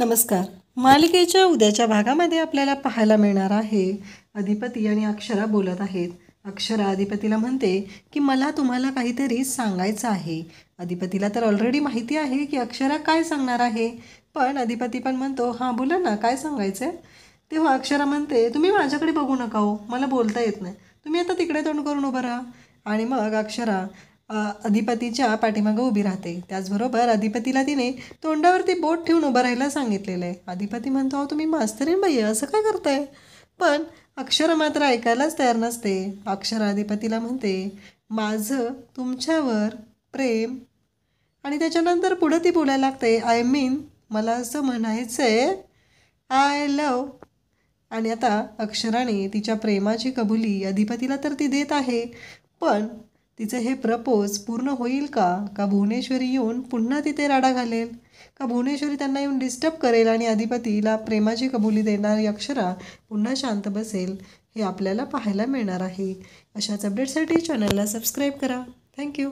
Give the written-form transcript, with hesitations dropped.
नमस्कार. मालिकेच्या उद्याच्या भागामध्ये आपल्याला पाहायला मिळणार आहे अधिपती आणि अक्षरा बोलत आहेत. अक्षरा अधिपतीला म्हणते की मला तुम्हाला काहीतरी सांगायचं आहे. अधिपतीला तर ऑलरेडी माहिती आहे की अक्षरा काय सांगणार आहे, पण अधिपती पण म्हणतो हां बोला ना, काय सांगायचं आहे. तेव्हा अक्षरा म्हणते तुम्ही माझ्याकडे बघू नका हो, मला बोलता येत नाही, तुम्ही आता तिकडे तोंड करून उभं राहा. आणि मग अक्षरा अधिपतीच्या पाठीमागं उभी राहते. त्याचबरोबर अधिपतीला तिने तोंडावरती बोट ठेवून उभं राहायला सांगितलेलं आहे. अधिपती म्हणतो अहो तुम्ही मास्तरीण बाई आहे, असं काय करताय. पण अक्षरा मात्र ऐकायलाच तयार नसते. अक्षरा अधिपतीला म्हणते माझं तुमच्यावर प्रेम, आणि त्याच्यानंतर पुढं ती बोलायला लागते आय मीन, मला असं म्हणायचं आहे आय लव. आणि आता अक्षराने तिच्या प्रेमाची कबुली अधिपतीला तर ती देत आहे, पण तिचं हे प्रपोज पूर्ण होईल का भुवनेश्वरी येऊन पुन्हा तिथे राडा घालेल, का भुवनेश्वरी त्यांना येऊन डिस्टर्ब करेल आणि अधिपतीला प्रेमाची कबुली देणारी अक्षरा पुन्हा शांत बसेल, हे आपल्याला पाहायला मिळणार आहे. अशाच अपडेटसाठी चॅनलला सबस्क्राईब करा. थँक्यू.